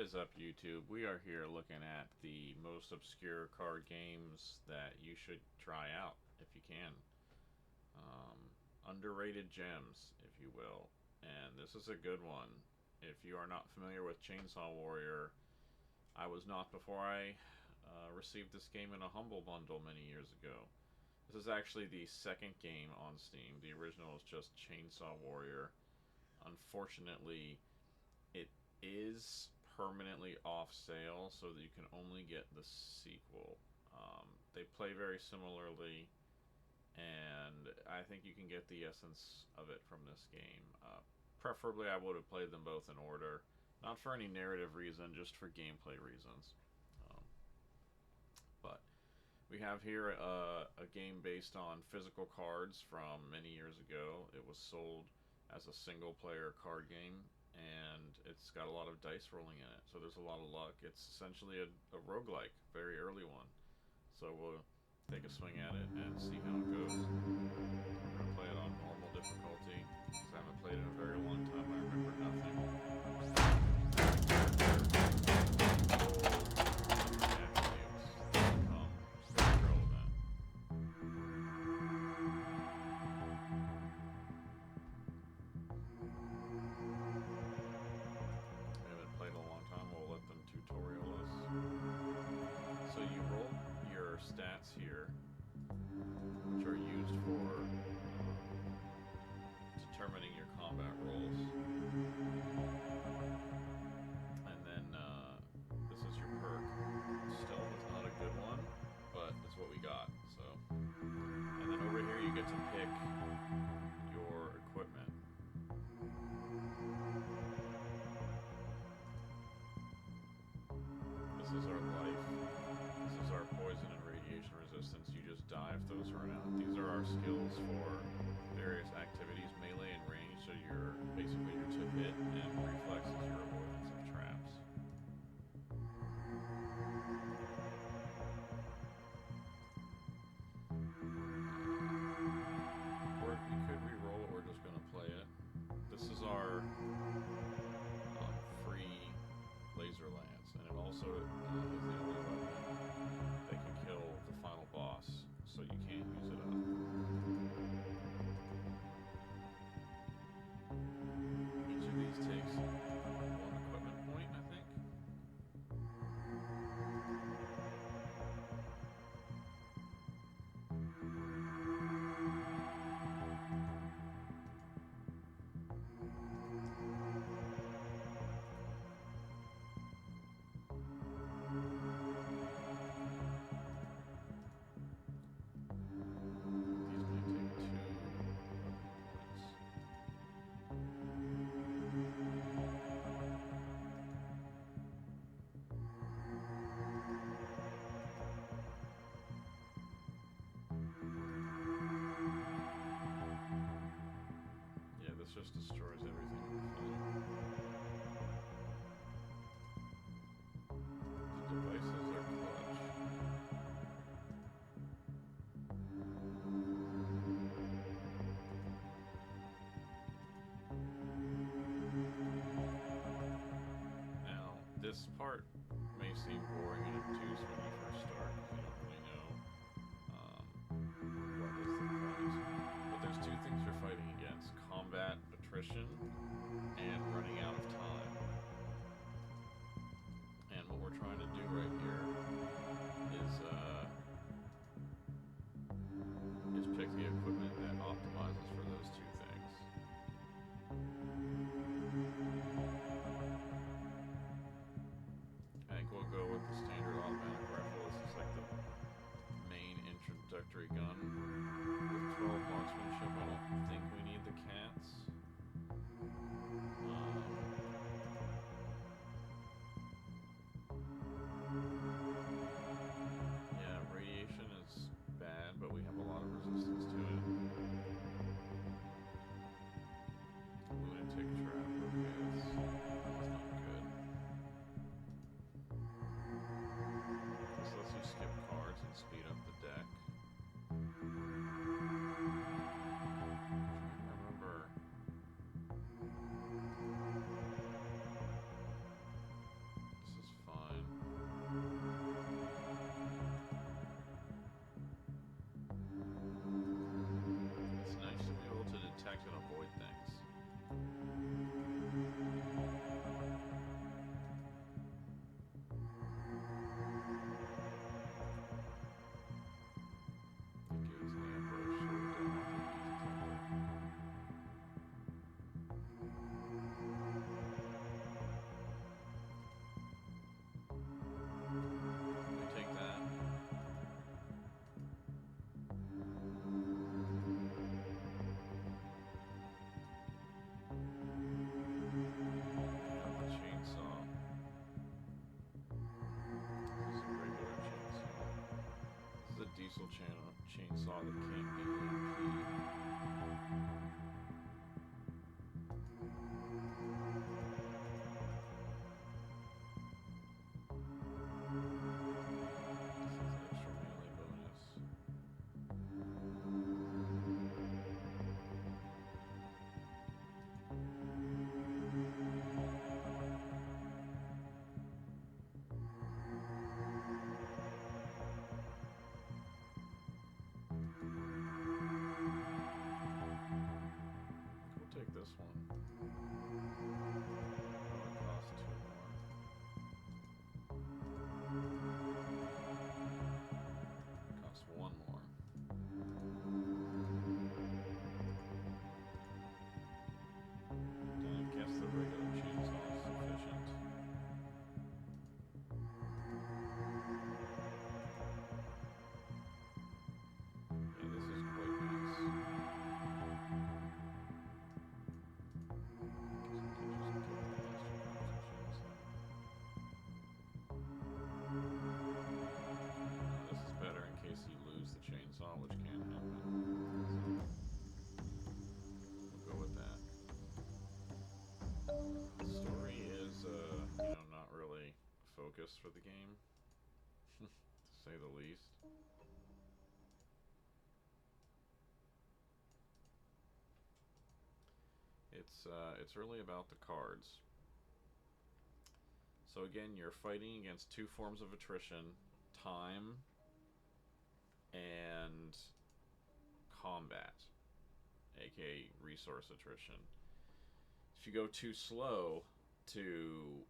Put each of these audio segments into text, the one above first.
is up, YouTube? We are here looking at the most obscure card games that you should try out if you can. Underrated gems, if you will. And this is a good one. If you are not familiar with Chainsaw Warrior, I was not before I received this game in a Humble Bundle many years ago. This is actually the second game on Steam. The original is just Chainsaw Warrior. Unfortunately, it is permanently off sale, so that you can only get the sequel. They play very similarly, and I think you can get the essence of it from this game. Preferably, I would have played them both in order, not for any narrative reason, just for gameplay reasons. But we have here a game based on physical cards from many years ago. It was sold as a single-player card game, and it's got a lot of dice rolling in it, so there's a lot of luck. It's essentially a roguelike, very early one. So we'll take a swing at it and see how it goes. We're going to play it on normal difficulty, because I haven't played it in a very long time. I remember nothing. Tutorial us. So you roll your stats here, which are used for determining your combat rolls. And then this is your perk. Stealth is not a good one, but it's what we got. So, and then over here you get to pick your equipment. This is our life. This is our poison and radiation resistance. You just die if those run out. These are our skills for various activities, melee and range. So you're basically your to hit, and reflex is your avoidance of traps. We could re-roll it. We're just going to play it. This is our free laser lance, and it also is the only weapon that can kill the final boss, so you can't use it up. Each of these takes one equipment point, I think. This just destroys everything. The devices are clutch. Now, this part may seem boring and obtuse when you first start, because you don't really know what is the point. But there's two things you're fighting against: combat attrition and running out of time. And what we're trying to do right here is pick the equipment that optimizes for those two things. I think we'll go with the standard automatic rifle. This is like the chainsaw that can't be EMP'd. This is extra melee bonus. We'll take this one. Oh, it costs 2 more. It costs 1 more. Then I guess the regular chainsaw is sufficient. Yeah, this is quite nice. Guess I could just get the Master Craftsman chainsaw. This is better in case you lose the chainsaw, which can happen. So we'll go with that. The story is, not really focused for the game, to say the least. It's really about the cards. So again, you're fighting against 2 forms of attrition: time and combat, aka resource attrition. If you go too slow to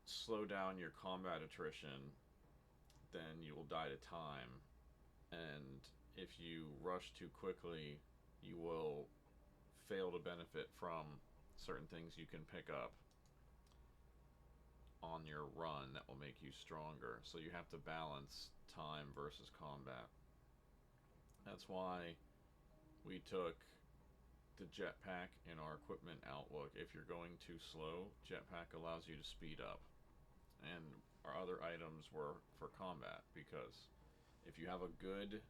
slow down your combat attrition, then you will die to time. And if you rush too quickly, you will fail to benefit from certain things you can pick up on your run that will make you stronger. So you have to balance time versus combat. That's why we took the jetpack in our equipment outlook. If you're going too slow, jetpack allows you to speed up. And our other items were for combat, because if you have a good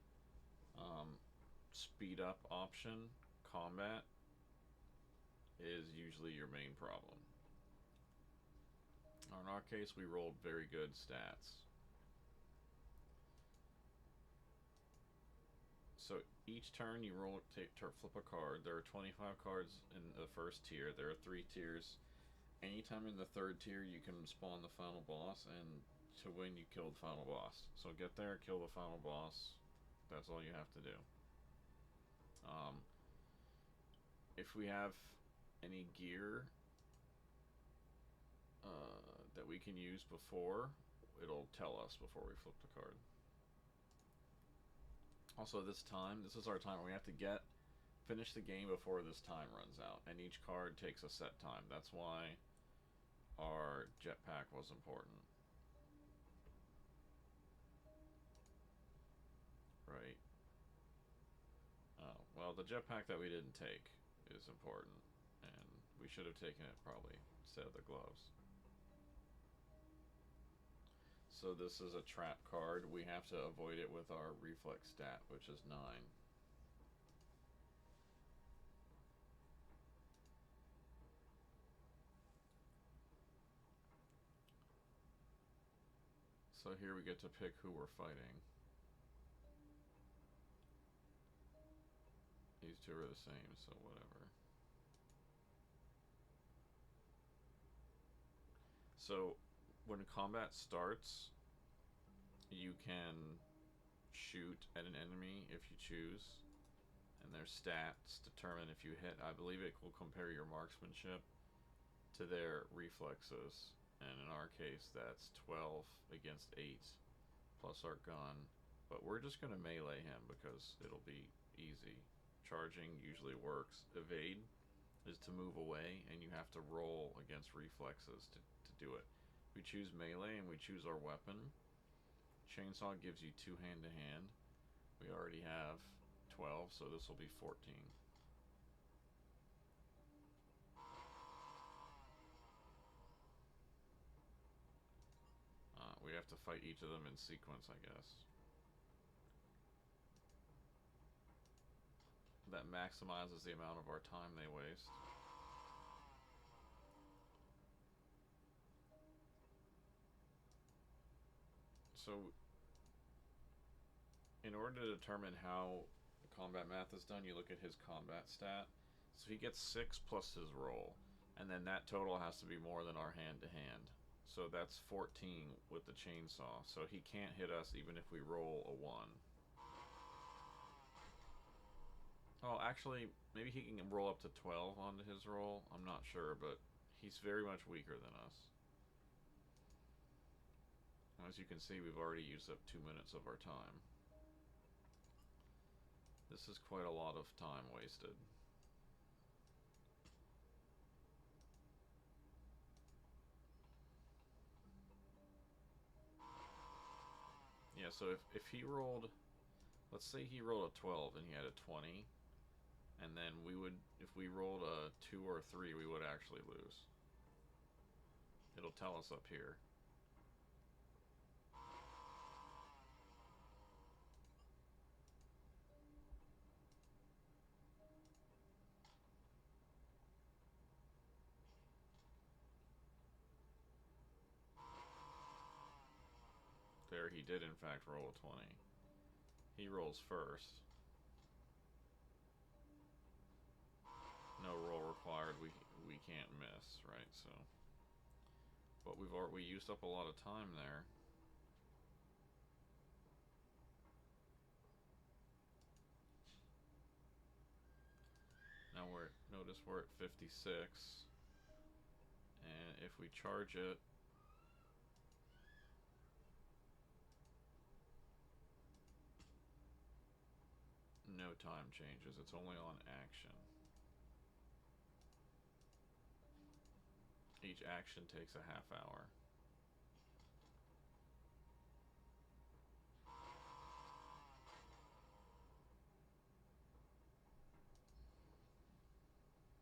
speed up option, combat is usually your main problem. In our case, we rolled very good stats. So each turn you roll, flip a card. There are 25 cards in the first tier. There are 3 tiers. Anytime in the 3rd tier, you can spawn the final boss, and to win, you kill the final boss. So get there, kill the final boss. That's all you have to do. If we have any gear that we can use before, it'll tell us before we flip the card. Also, this is our time. We have to finish the game before this time runs out, and each card takes a set time. That's why our jetpack was important. Right. Oh, well, the jetpack that we didn't take is important, and we should have taken it probably instead of the gloves. So this is a trap card. We have to avoid it with our reflex stat, which is 9. So here we get to pick who we're fighting. These 2 are the same, so whatever. So when combat starts, you can shoot at an enemy if you choose, and their stats determine if you hit. I believe it will compare your marksmanship to their reflexes, and in our case that's 12 against 8 plus our gun. But we're just going to melee him because it'll be easy. Charging usually works. Evade is to move away, and you have to roll against reflexes to do it. We choose melee and we choose our weapon. Chainsaw gives you 2 hand-to-hand. We already have 12, so this will be 14. We have to fight each of them in sequence, I guess. that maximizes the amount of our time they waste. So, in order to determine how the combat math is done, you look at his combat stat. So he gets 6 plus his roll, and then that total has to be more than our hand to hand. So that's 14 with the chainsaw. So he can't hit us even if we roll a 1. Oh, actually, maybe he can roll up to 12 onto his roll. I'm not sure, but he's very much weaker than us. As you can see, we've already used up 2 minutes of our time. This is quite a lot of time wasted. Yeah, so if he rolled, let's say he rolled a 12 and he had a 20, and then we would, if we rolled a 2 or a 3, we would actually lose. It'll tell us up here. There, he did in fact roll a 20. He rolls first. No roll required. We can't miss, right? So, but we used up a lot of time there. Now notice we're at 56, and if we charge it, no time changes. It's only on action. Each action takes a half hour.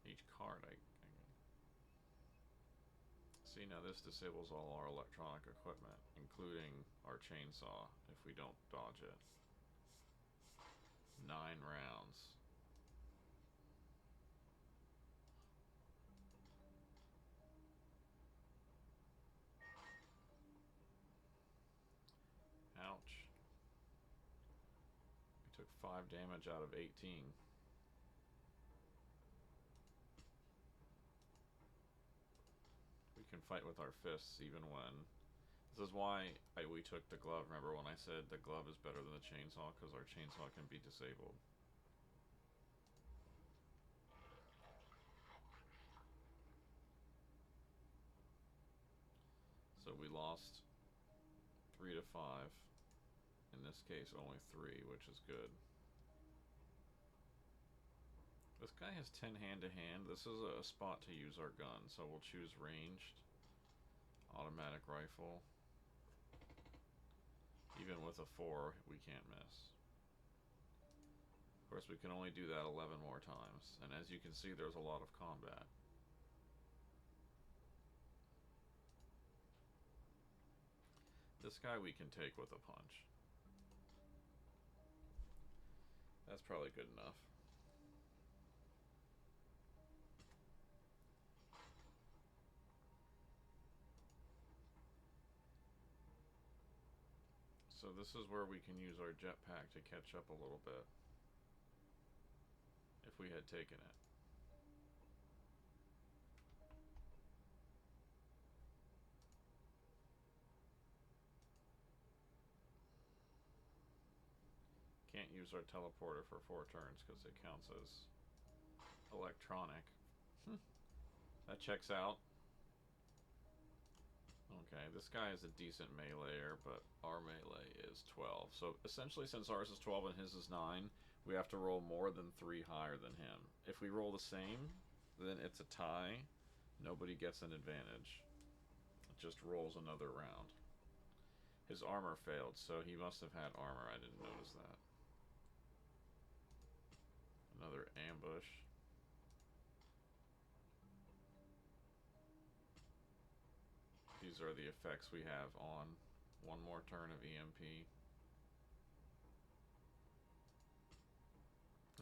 Each card, see, now this disables all our electronic equipment, including our chainsaw, if we don't dodge it. 9 rounds. Ouch. We took 5 damage out of 18. We can fight with our fists even when... This is why we took the glove. Remember when I said the glove is better than the chainsaw? Because our chainsaw can be disabled. So we lost 3 to 5. In this case, only 3, which is good. This guy has 10 hand-to-hand. This is a spot to use our gun, so we'll choose ranged. Automatic rifle. Even with a 4, we can't miss. Of course, we can only do that 11 more times. And as you can see, there's a lot of combat. This guy we can take with a punch. That's probably good enough. So this is where we can use our jetpack to catch up a little bit. If we had taken it. Can't use our teleporter for 4 turns because it counts as electronic. That checks out. Okay, this guy is a decent meleeer, but our melee is 12. So essentially, since ours is 12 and his is 9, we have to roll more than 3 higher than him. If we roll the same, then it's a tie. Nobody gets an advantage. It just rolls another round. His armor failed, so he must have had armor. I didn't notice that. Another ambush. These are the effects we have on. One more turn of EMP.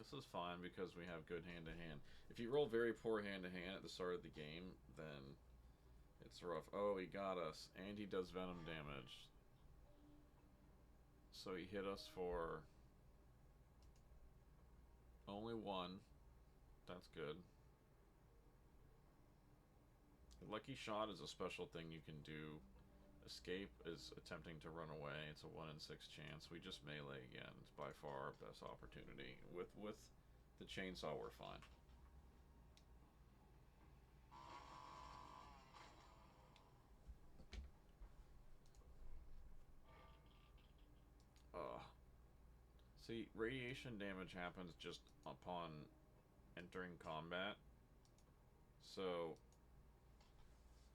This is fine because we have good hand to hand. If you roll very poor hand to hand at the start of the game, then it's rough. Oh, he got us, and he does venom damage. So he hit us for only one. That's good. Lucky shot is a special thing you can do. Escape is attempting to run away. It's a 1 in 6 chance. We just melee again. It's by far our best opportunity. With the chainsaw, we're fine. See, radiation damage happens just upon entering combat. So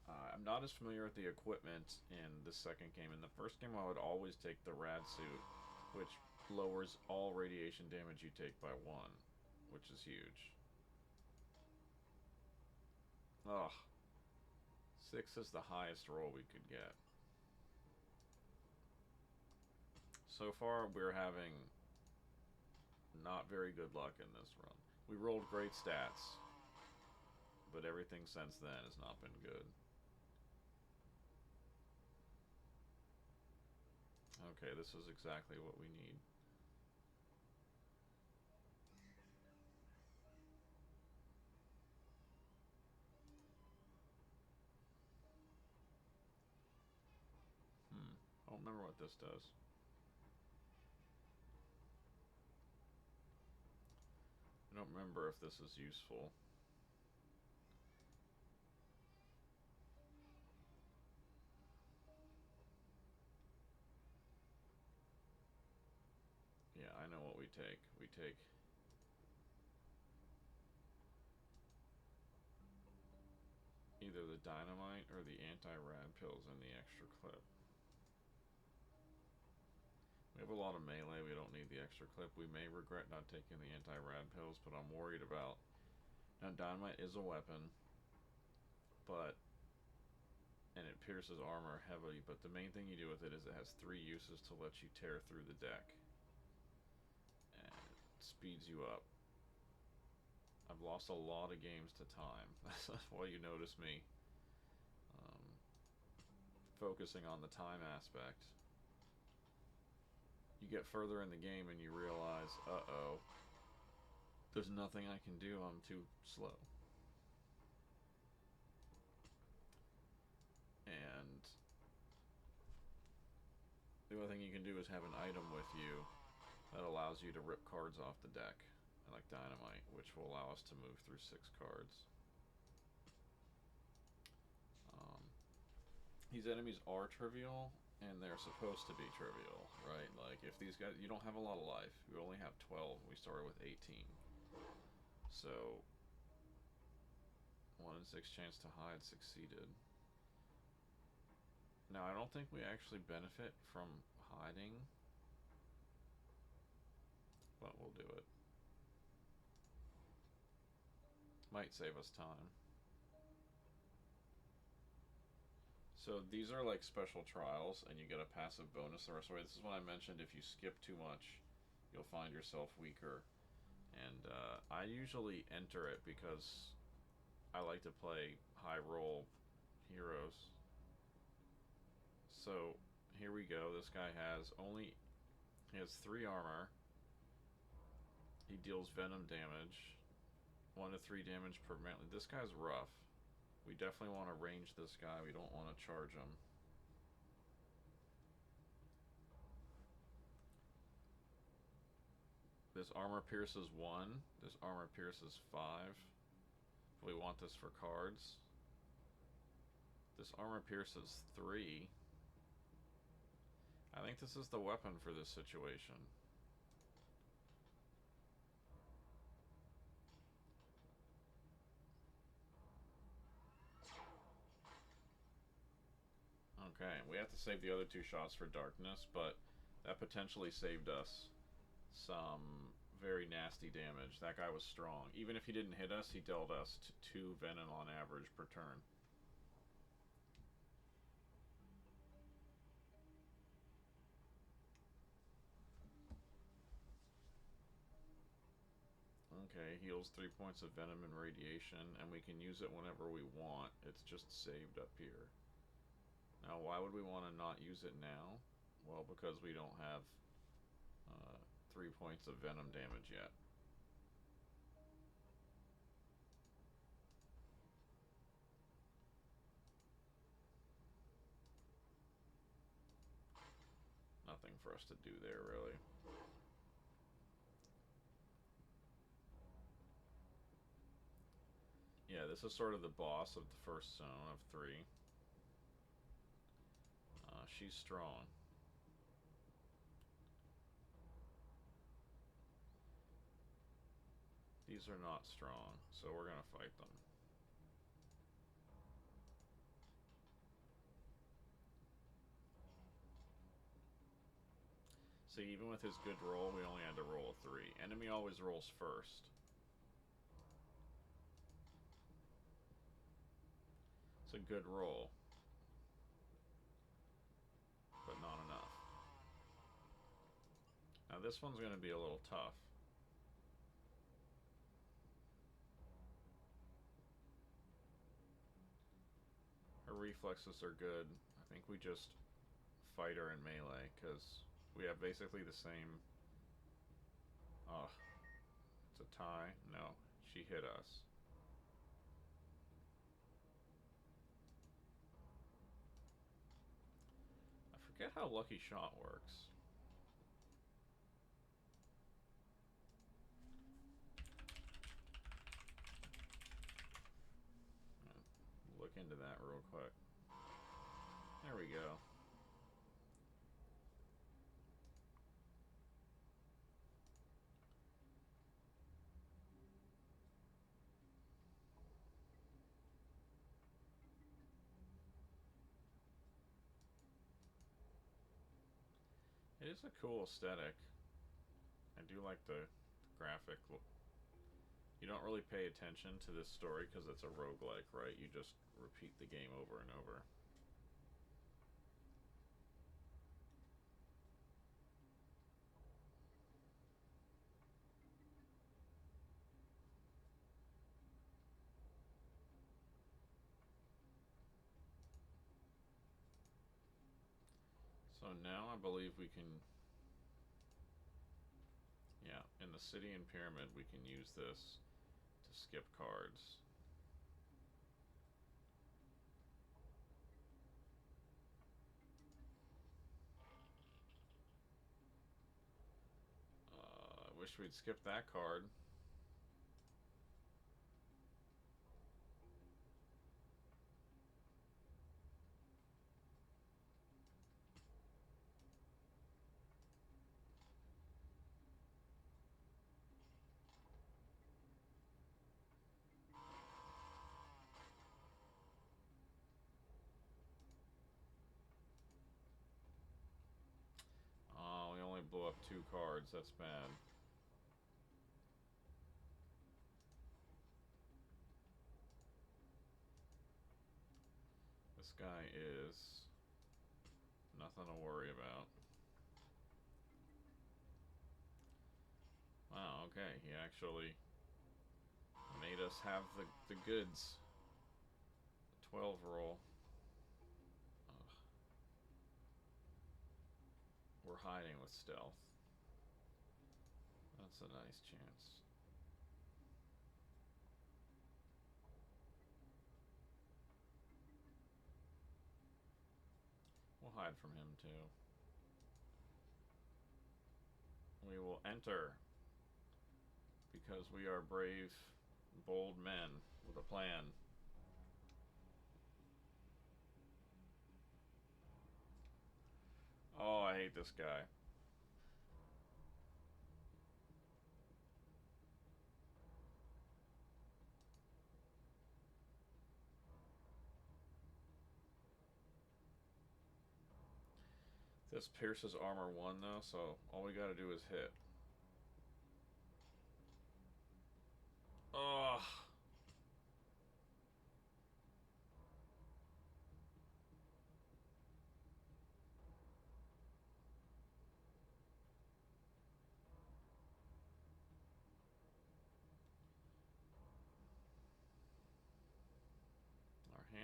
I'm not as familiar with the equipment in the second game. In the first game, I would always take the rad suit, which lowers all radiation damage you take by 1, which is huge. Ugh. 6 is the highest roll we could get. So far, we're having not very good luck in this run. We rolled great stats, but everything since then has not been good. Okay, this is exactly what we need. I don't remember what this does. I don't remember if this is useful. Yeah, I know what we take. We take either the dynamite or the anti-rad pills in the extra clip. We have a lot of melee. We don't need the extra clip. We may regret not taking the anti-rad pills, but I'm worried about... Now, dynamite is a weapon, but... and it pierces armor heavily, but the main thing you do with it is it has 3 uses to let you tear through the deck. And it speeds you up. I've lost a lot of games to time. That's why you notice me focusing on the time aspect. You get further in the game and you realize, uh-oh, there's nothing I can do, I'm too slow. And the only thing you can do is have an item with you that allows you to rip cards off the deck, like dynamite, which will allow us to move through 6 cards. These enemies are trivial, and they're supposed to be trivial, right? Like, if these guys... You don't have a lot of life. You only have 12. We started with 18. So, 1 in 6 chance to hide succeeded. Now, I don't think we actually benefit from hiding, but we'll do it. Might save us time. So these are like special trials, and you get a passive bonus the rest of the way. This is what I mentioned. If you skip too much, you'll find yourself weaker. And I usually enter it because I like to play high roll heroes. So here we go. This guy has he has 3 armor. He deals venom damage, 1 to 3 damage permanently. This guy's rough. We definitely want to range this guy. We don't want to charge him. This armor pierces 1. This armor pierces 5. We want this for cards. This armor pierces 3. I think this is the weapon for this situation. Okay, we have to save the other 2 shots for darkness, but that potentially saved us some very nasty damage. That guy was strong. Even if he didn't hit us, he dealt us 2 venom on average per turn. Okay, heals 3 points of venom and radiation, and we can use it whenever we want. It's just saved up here. Now, why would we want to not use it now? Well, because we don't have 3 points of venom damage yet. Nothing for us to do there, really. Yeah, this is sort of the boss of the first zone of 3. She's strong. These are not strong, so we're going to fight them. See, even with his good roll, we only had to roll a 3. Enemy always rolls first. It's a good roll, but not enough. Now this one's going to be a little tough. Her reflexes are good. I think we just fight her in melee, because we have basically the same... Oh, it's a tie? No, she hit us. I forget how Lucky Shot works. Look into that real quick. There we go. It is a cool aesthetic. I do like the graphic. You don't really pay attention to this story because it's a roguelike, right? You just repeat the game over and over. So now I believe we can... Yeah, in the city and pyramid we can use this to skip cards. I wish we'd skip that card. Oh, we only blew up 2 cards. That's bad. This guy is nothing to worry about. Wow, okay, he actually made us have the goods. 12 roll. Ugh. We're hiding with stealth. That's a nice chance. We'll hide from him too. We will enter because we are brave, bold men with a plan. Oh, I hate this guy. This pierces armor 1 though, so all we gotta do is hit. Ugh.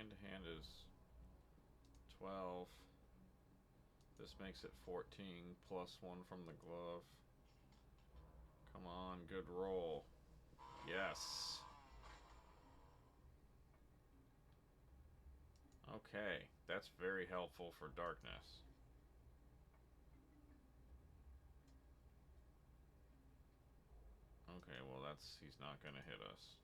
hand to hand is 12. This makes it 14 plus 1 from the glove. Come on, good roll. Yes. Okay, that's very helpful for darkness. Okay, well he's not gonna hit us.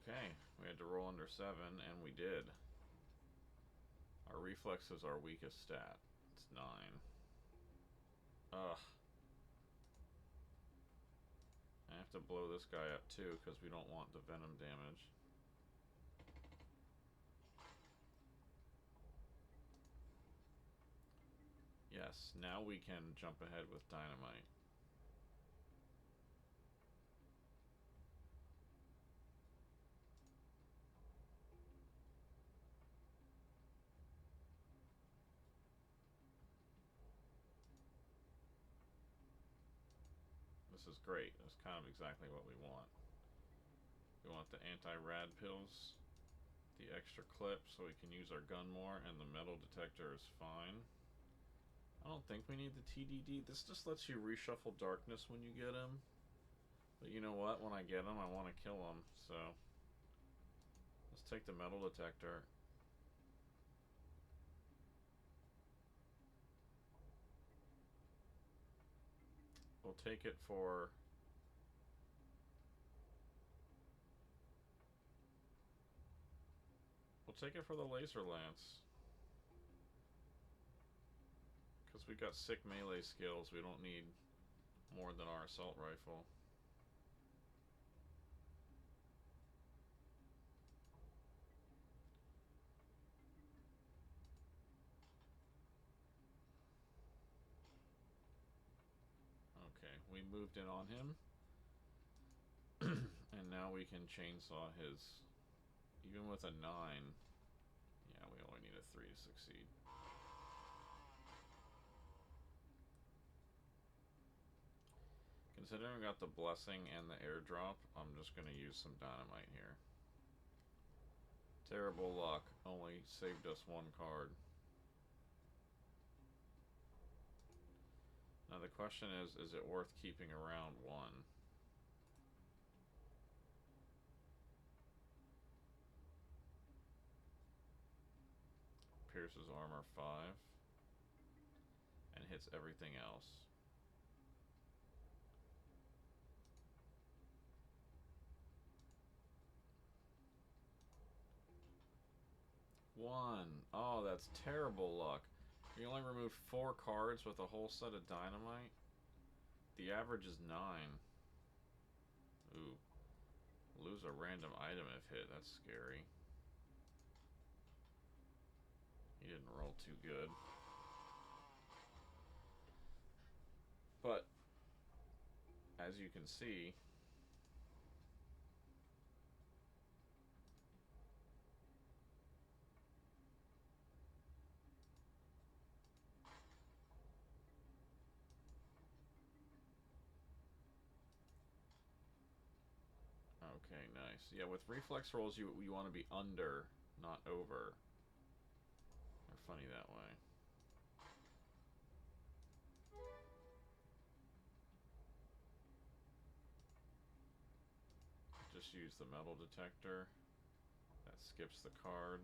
Okay, we had to roll under 7, and we did. Our reflex is our weakest stat. It's 9. Ugh. I have to blow this guy up too, because we don't want the venom damage. Yes, now we can jump ahead with dynamite. This is great. It's kind of exactly what we want. We want the anti-rad pills, the extra clip so we can use our gun more, and the metal detector is fine. I don't think we need the TDD. This just lets you reshuffle darkness when you get him. But you know what? When I get him, I want to kill him. So let's take the metal detector. We'll take it for... We'll take it for the laser lance. Because we got sick melee skills, we don't need more than our assault rifle. Okay, we moved in on him. And now we can chainsaw his... Even with a 9... Yeah, we only need a 3 to succeed. Considering we got the blessing and the airdrop, I'm just going to use some dynamite here. Terrible luck. Only saved us 1 card. Now the question is it worth keeping around 1? Pierces armor 5 and hits everything else. One. Oh, that's terrible luck. You only removed 4 cards with a whole set of dynamite. The average is 9. Ooh. Lose a random item if hit. That's scary. He didn't roll too good. But, as you can see... Okay, nice. Yeah, with reflex rolls, you want to be under, not over. They're funny that way. Just use the metal detector. That skips the card.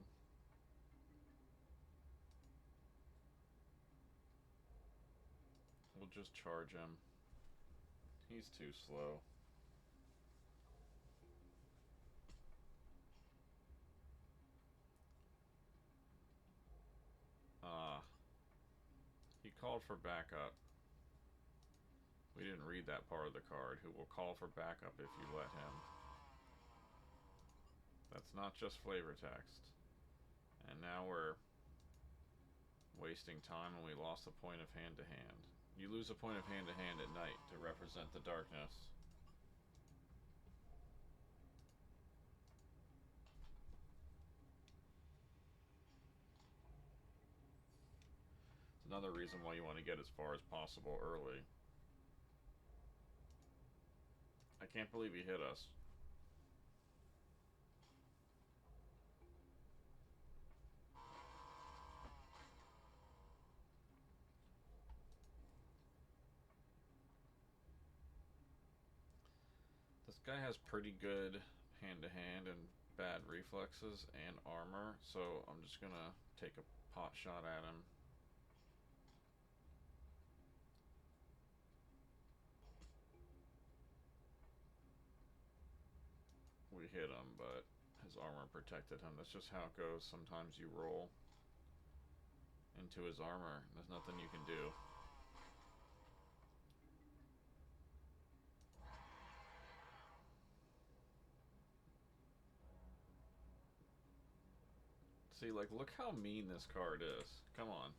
We'll just charge him. He's too slow. He called for backup. We didn't read that part of the card. Who will call for backup if you let him. That's not just flavor text. And now we're wasting time and we lost a point of hand to hand. You lose a point of hand to hand at night to represent the darkness. Another reason why you want to get as far as possible early. I can't believe he hit us. This guy has pretty good hand-to-hand and bad reflexes and armor, so I'm just gonna take a pot shot at him. We hit him, but his armor protected him. That's just how it goes. Sometimes you roll into his armor. There's nothing you can do. See, like, look how mean this card is. Come on.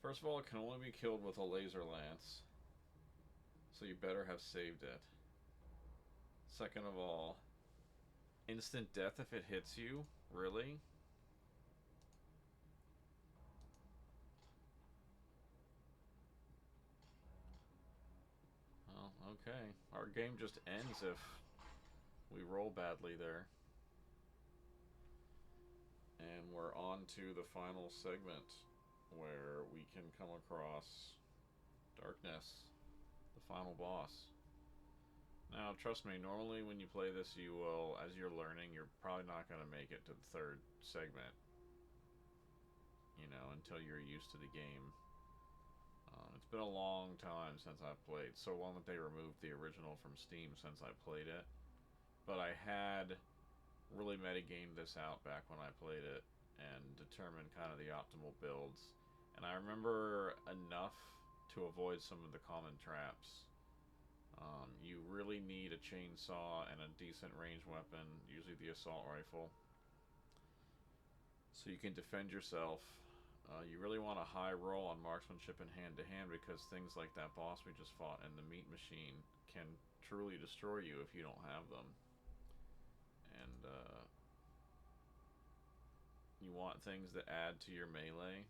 First of all, it can only be killed with a laser lance, so you better have saved it. Second of all, instant death if it hits you? Really? Well, okay. Our game just ends if we roll badly there. And we're on to the final segment, where we can come across Darkness, the final boss. Now, trust me, normally when you play this, you will, as you're learning, you're probably not going to make it to the third segment, you know, until you're used to the game. It's been a long time since I've played, so long that they removed the original from Steam since I played it. But I had really metagamed this out back when I played it and determined kind of the optimal builds. And I remember enough to avoid some of the common traps. You really need a chainsaw and a decent ranged weapon, usually the assault rifle, so you can defend yourself. You really want a high roll on marksmanship and hand-to-hand, because things like that boss we just fought and the meat machine can truly destroy you if you don't have them. And you want things that add to your melee.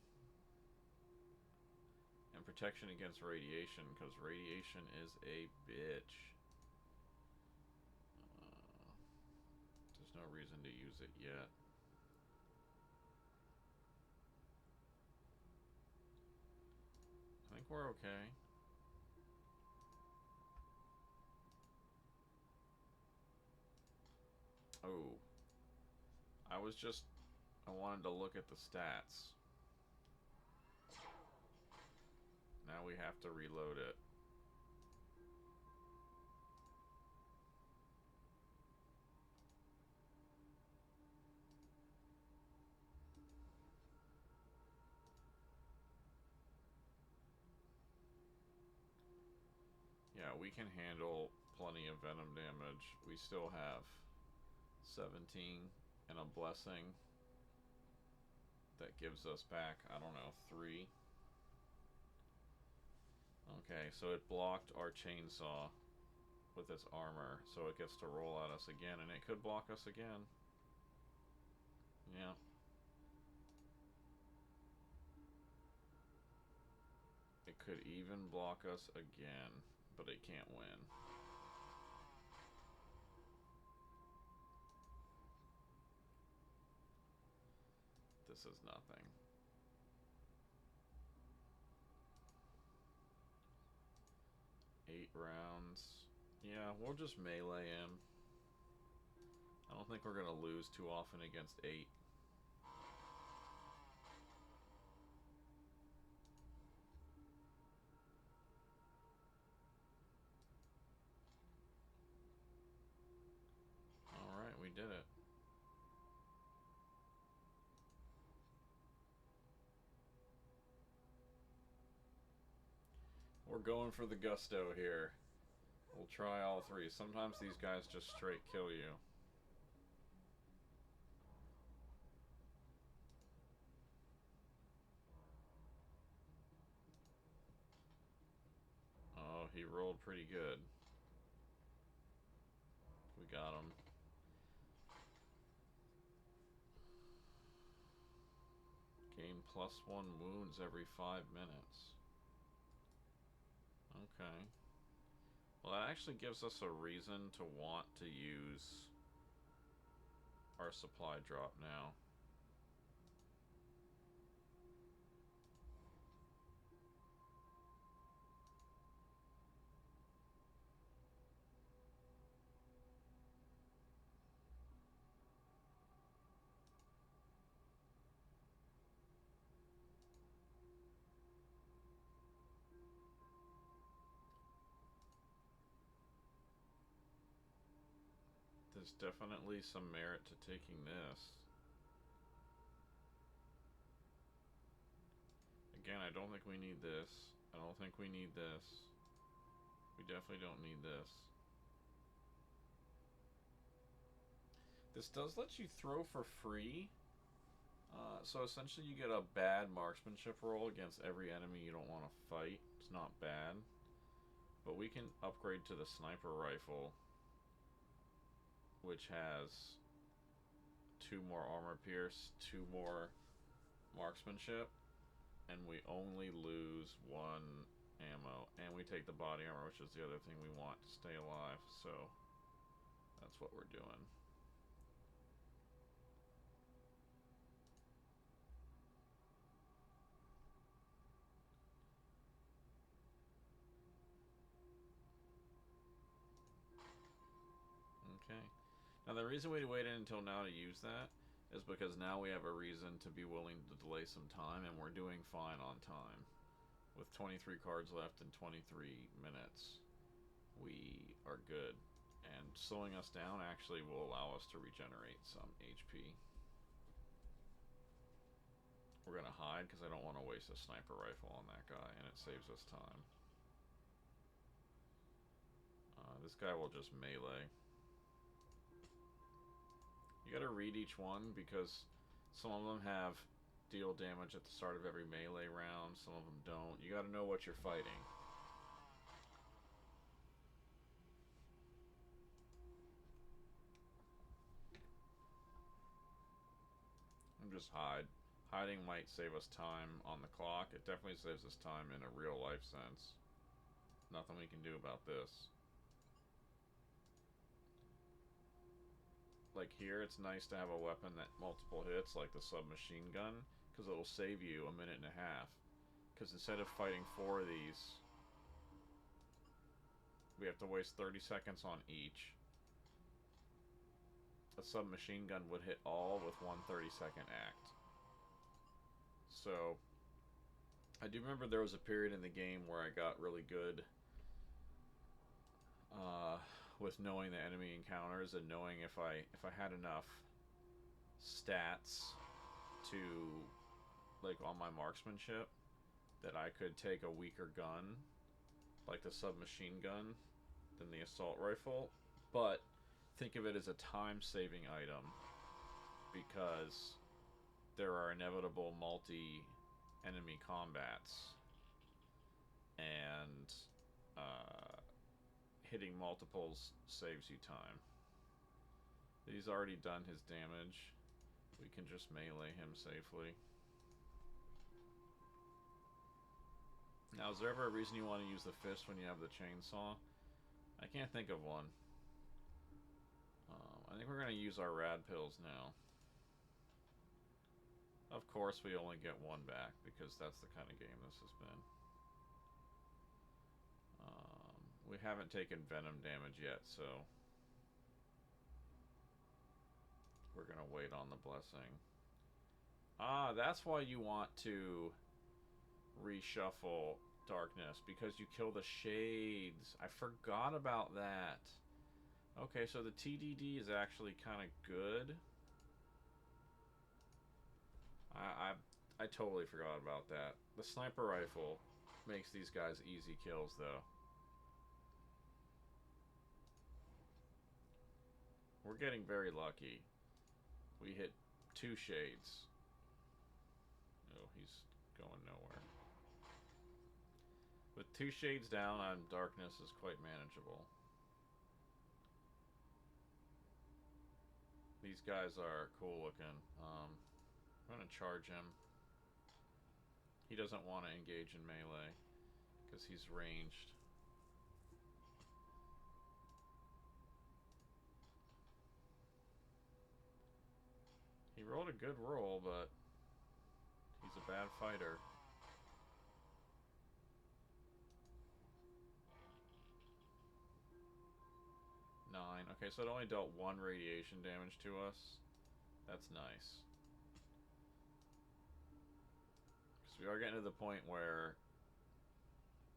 And protection against radiation, because radiation is a bitch. There's no reason to use it yet. I think we're okay. Oh. I wanted to look at the stats. Now we have to reload it. Yeah, we can handle plenty of venom damage. We still have 17 and a blessing that gives us back, I don't know, 3. Okay, so it blocked our chainsaw with its armor, so it gets to roll at us again, and it could block us again. Yeah. It could even block us again, but it can't win. This is nothing. Eight rounds. Yeah, we'll just melee him. I don't think we're going to lose too often against 8. Alright, we did it. We're going for the gusto here. We'll try all 3. Sometimes these guys just straight kill you. Oh, he rolled pretty good. We got him. Game gain +1 wounds every 5 minutes. Okay. Well, that actually gives us a reason to want to use our supply drop now. There's definitely some merit to taking this. Again, I don't think we need this. I don't think we need this. We definitely don't need this. This does let you throw for free. So essentially you get a bad marksmanship roll against every enemy you don't want to fight. It's not bad. But we can upgrade to the sniper rifle, which has 2 more armor pierce, 2 more marksmanship, and we only lose 1 ammo. And we take the body armor, which is the other thing we want to stay alive. So that's what we're doing. Okay. Now the reason we waited until now to use that is because now we have a reason to be willing to delay some time, and we're doing fine on time. With 23 cards left in 23 minutes, we are good. And slowing us down actually will allow us to regenerate some HP. We're going to hide because I don't want to waste a sniper rifle on that guy, and it saves us time. This guy will just melee. You gotta read each one because some of them have deal damage at the start of every melee round, some of them don't. You gotta know what you're fighting. And just hide. Hiding might save us time on the clock. It definitely saves us time in a real life sense. Nothing we can do about this. Like here, it's nice to have a weapon that multiple hits, like the submachine gun, because it'll save you a minute and a half. Because instead of fighting 4 of these, we have to waste 30 seconds on each. A submachine gun would hit all with one 30-second act. So, I do remember there was a period in the game where I got really good with knowing the enemy encounters and knowing if I had enough stats to, like, on my marksmanship, that I could take a weaker gun, like the submachine gun, than the assault rifle, but think of it as a time-saving item because there are inevitable multi-enemy combats, and hitting multiples saves you time. He's already done his damage. We can just melee him safely. Now, is there ever a reason you want to use the fist when you have the chainsaw? I can't think of one. I think we're going to use our rad pills now. Of course, we only get 1 back because that's the kind of game this has been. We haven't taken venom damage yet, so we're going to wait on the blessing. Ah, that's why you want to reshuffle darkness, because you kill the shades. I forgot about that. Okay, so the TDD is actually kind of good. I totally forgot about that. The sniper rifle makes these guys easy kills, though. We're getting very lucky. We hit 2 shades. Oh, he's going nowhere. With 2 shades down on darkness is quite manageable. These guys are cool looking. I'm going to charge him. He doesn't want to engage in melee because he's ranged. He rolled a good roll, but he's a bad fighter. Nine. Okay, so it only dealt 1 radiation damage to us. That's nice. Because we are getting to the point where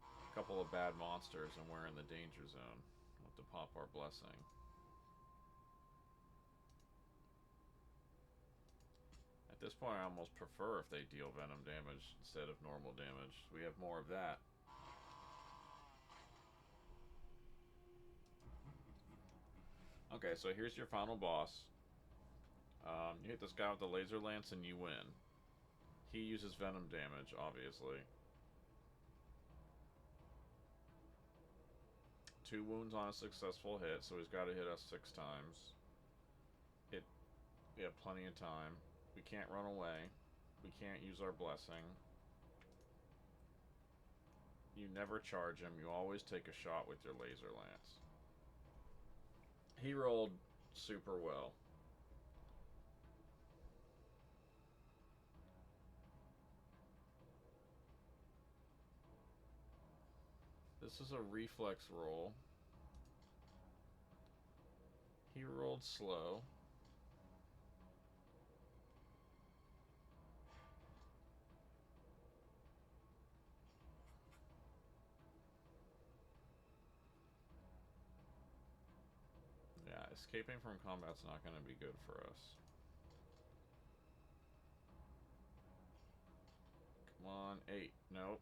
a couple of bad monsters and we're in the danger zone. We'll have to pop our blessing. At this point, I almost prefer if they deal venom damage instead of normal damage. We have more of that. Okay, so here's your final boss. You hit this guy with the laser lance and you win. He uses venom damage, obviously. 2 wounds on a successful hit, so he's got to hit us 6 times. We have plenty of time. We can't run away. We can't use our blessing. You never charge him. You always take a shot with your laser lance. He rolled super well. This is a reflex roll. He rolled slow. Yeah, escaping from combat's not going to be good for us. Come on, 8. Nope.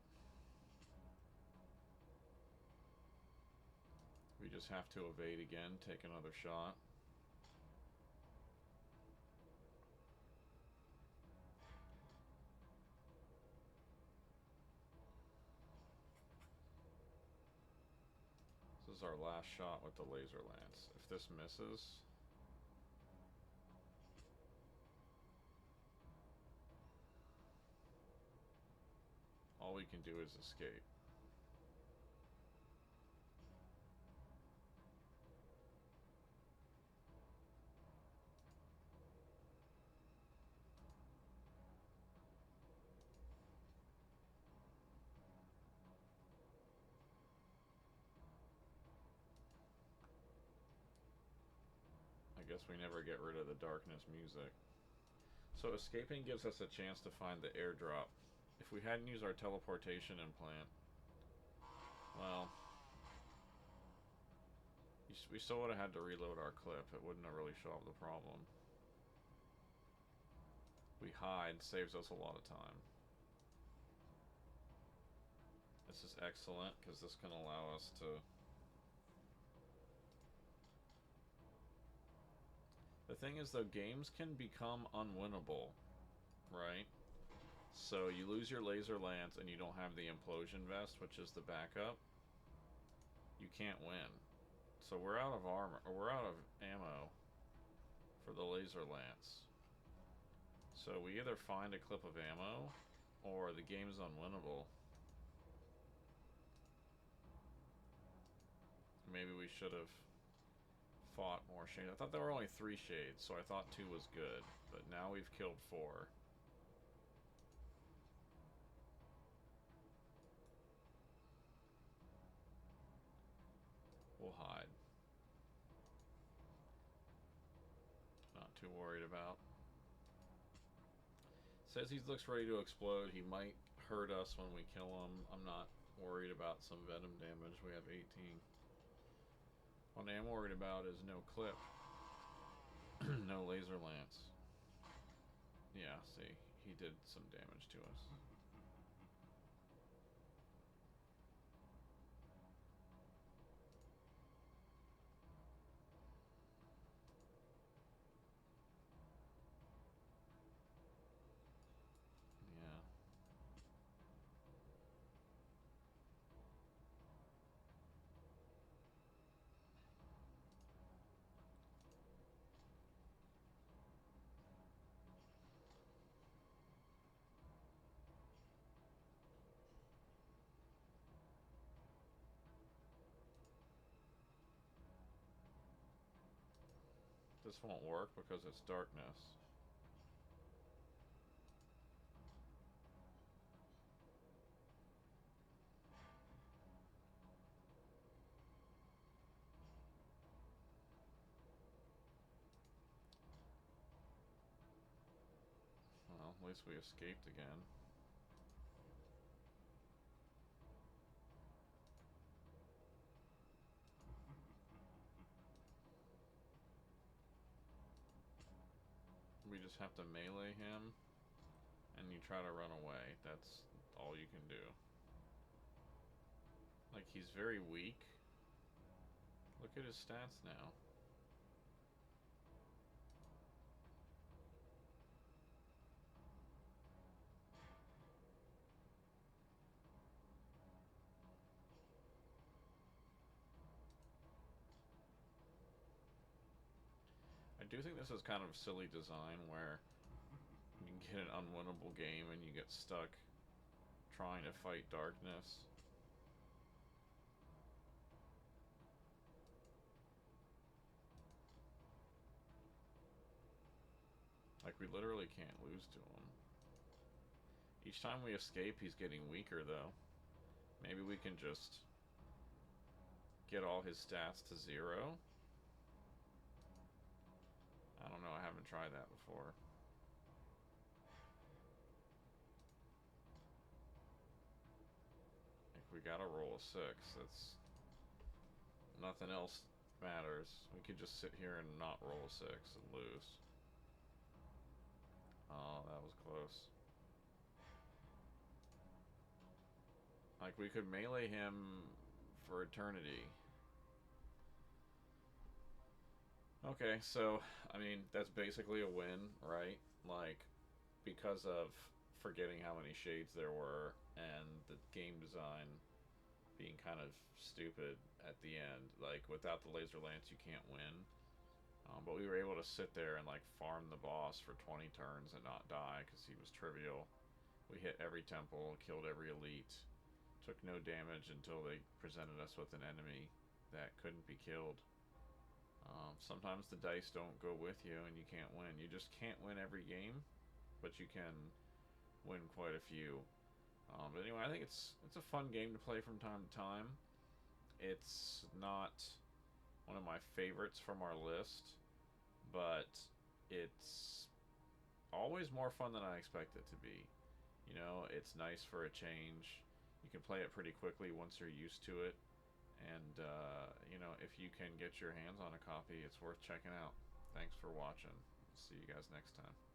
We just have to evade again, take another shot. This is our last shot with the laser lance. If this misses, all we can do is escape. I guess we never get rid of the darkness music. So escaping gives us a chance to find the airdrop. If we hadn't used our teleportation implant, well, we still would have had to reload our clip. It wouldn't have really solved the problem. We hide, saves us a lot of time. This is excellent because this can allow us to... The thing is, though, games can become unwinnable, right? So you lose your laser lance and you don't have the implosion vest, which is the backup. You can't win. So we're out of armor, or we're out of ammo for the laser lance. So we either find a clip of ammo, or the game is unwinnable. Maybe we should have fought more shades. I thought there were only 3 shades, so I thought 2 was good. But now we've killed 4. We'll hide. Not too worried about. Says he looks ready to explode. He might hurt us when we kill him. I'm not worried about some venom damage. We have 18. What I am worried about is no clip. No laser lance. Yeah, see, he did some damage to us. Yeah. This won't work because it's darkness. Well, at least we escaped again. We just have to melee him, and you try to run away. That's all you can do. Like, he's very weak. Look at his stats now. I do think this is kind of silly design where you can get an unwinnable game and you get stuck trying to fight darkness. Like, we literally can't lose to him. Each time we escape, he's getting weaker, though. Maybe we can just get all his stats to 0. I don't know, I haven't tried that before. If we gotta roll a 6, that's... Nothing else matters. We could just sit here and not roll a 6 and lose. Oh, that was close. Like, we could melee him for eternity. Okay, so, I mean, that's basically a win, right? Like, because of forgetting how many shades there were and the game design being kind of stupid at the end. Like, without the laser lance, you can't win. But we were able to sit there and, like, farm the boss for 20 turns and not die because he was trivial. We hit every temple, killed every elite, took no damage until they presented us with an enemy that couldn't be killed. Sometimes the dice don't go with you and you can't win. You just can't win every game, but you can win quite a few. But anyway, I think it's a fun game to play from time to time. It's not one of my favorites from our list, but it's always more fun than I expect it to be. You know, it's nice for a change. You can play it pretty quickly once you're used to it. And, you know, if you can get your hands on a copy, it's worth checking out. Thanks for watching. See you guys next time.